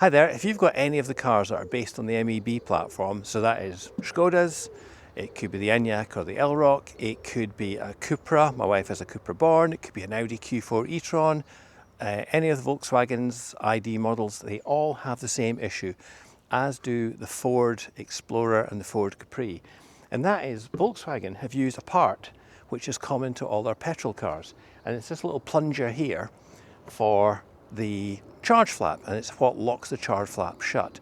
Hi there, if you've got any of the cars that are based on the MEB platform, so that is Skodas, it could be the Enyaq or the Enyaq, it could be a Cupra, my wife has a Cupra Born, it could be an Audi Q4 e-tron, any of the Volkswagen's ID models, they all have the same issue, as do the Ford Explorer and the Ford Capri. And that is, Volkswagen have used a part which is common to all their petrol cars. And it's this little plunger here for the charge flap, and it's what locks the charge flap shut.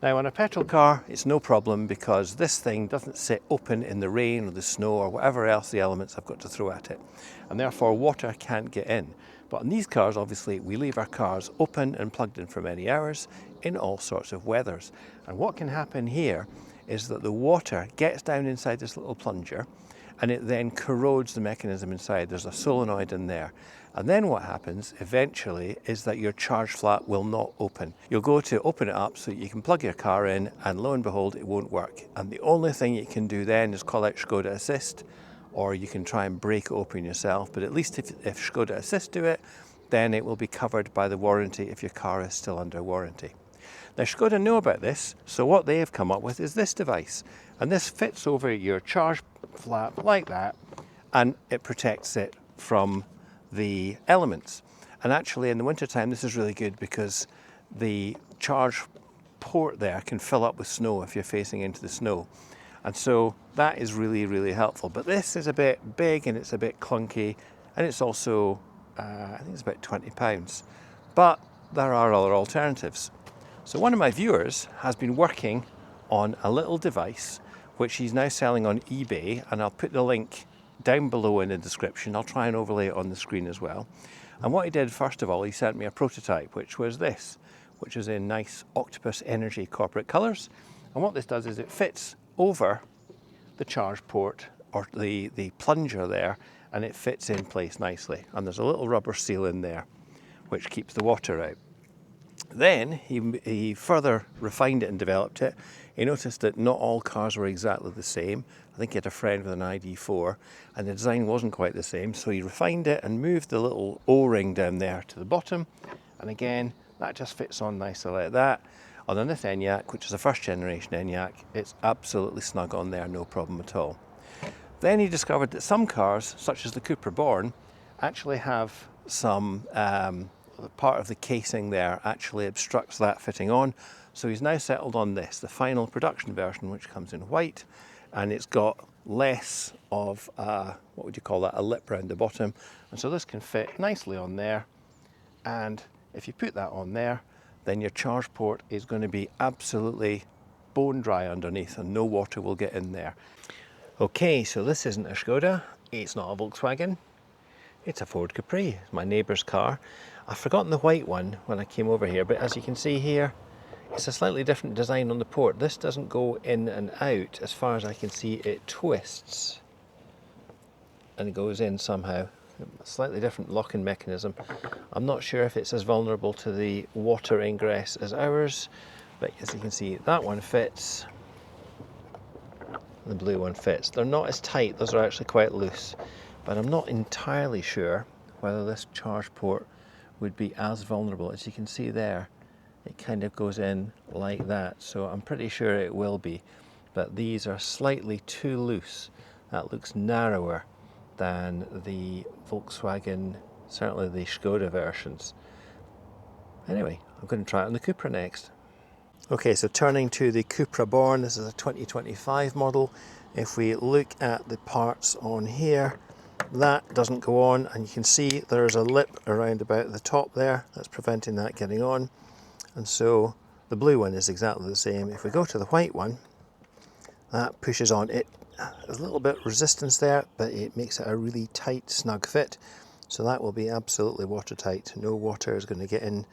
Now on a petrol car, it's no problem because this thing doesn't sit open in the rain or the snow or whatever else the elements I've got to throw at it. And therefore water can't get in. But in these cars, obviously, we leave our cars open and plugged in for many hours in all sorts of weathers. And what can happen here is that the water gets down inside this little plunger and it then corrodes the mechanism inside. There's a solenoid in there. And then what happens eventually is that your charge flap will not open. You'll go to open it up so that you can plug your car in, and lo and behold, it won't work. And the only thing you can do then is call out Skoda Assist, or you can try and break it open yourself. But at least if Skoda Assist do it, then it will be covered by the warranty if your car is still under warranty. Now Skoda know about this, so what they have come up with is this device. And this fits over your charge flap like that, and it protects it from the elements. And actually in the wintertime this is really good because the charge port there can fill up with snow if you're facing into the snow. And so that is really, really helpful. But this is a bit big and it's a bit clunky, and it's also, I think it's about £20. But there are other alternatives. So one of my viewers has been working on a little device which he's now selling on eBay, and I'll put the link down below in the description. I'll try and overlay it on the screen as well. And what he did, first of all, he sent me a prototype, which was this, which is in nice Octopus Energy corporate colours. And what this does is it fits over the charge port, or the plunger there, and it fits in place nicely. And there's a little rubber seal in there, which keeps the water out. Then he further refined it and developed it. He noticed that not all cars were exactly the same. I think he had a friend with an ID4 and the design wasn't quite the same, so he refined it and moved the little O-ring down there to the bottom, and again that just fits on nicely like that. On this Enyaq, which is a first generation Enyaq, it's absolutely snug on there, no problem at all. Then he discovered that some cars, such as the Cupra Born, actually have some part of the casing there actually obstructs that fitting on. So he's now settled on this, the final production version, which comes in white, and it's got less of what would you call that, a lip around the bottom. And so this can fit nicely on there. And if you put that on there, then your charge port is going to be absolutely bone dry underneath and no water will get in there. Okay, so this isn't a Skoda, it's not a Volkswagen, it's a Ford Capri, it's my neighbour's car. I've forgotten the white one when I came over here, but as you can see here, it's a slightly different design on the port. This doesn't go in and out. As far as I can see, it twists and it goes in somehow. A slightly different locking mechanism. I'm not sure if it's as vulnerable to the water ingress as ours, but as you can see, that one fits. The blue one fits. They're not as tight, those are actually quite loose, but I'm not entirely sure whether this charge port would be as vulnerable. As you can see there, it kind of goes in like that, so I'm pretty sure it will be, but these are slightly too loose. That looks narrower than the Volkswagen, certainly the Skoda versions. Anyway, I'm going to try it on the Cupra next. Okay, so turning to the Cupra Born, this is a 2025 model. If we look at the parts on here, that doesn't go on, and you can see there's a lip around about the top there that's preventing that getting on. And so the blue one is exactly the same. If we go to the white one, that pushes on. It has a little bit of resistance there, but it makes it a really tight, snug fit. So that will be absolutely watertight. No water is going to get in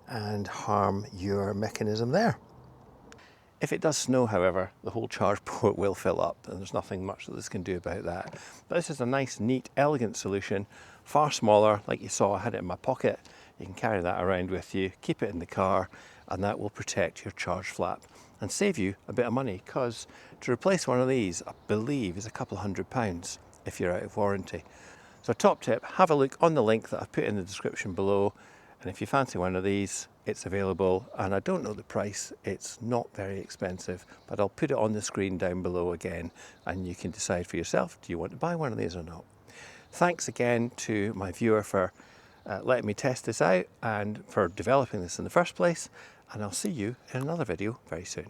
and harm your mechanism there. If it does snow, however, the whole charge port will fill up, and there's nothing much that this can do about that. But this is a nice, neat, elegant solution, far smaller. Like you saw, I had it in my pocket. You can carry that around with you, keep it in the car, and that will protect your charge flap and save you a bit of money, because to replace one of these, I believe, is a couple of £100 if you're out of warranty. So top tip, have a look on the link that I've put in the description below, and if you fancy one of these, it's available, and I don't know the price. It's not very expensive, but I'll put it on the screen down below again, and you can decide for yourself, do you want to buy one of these or not? Thanks again to my viewer for letting me test this out and for developing this in the first place, and I'll see you in another video very soon.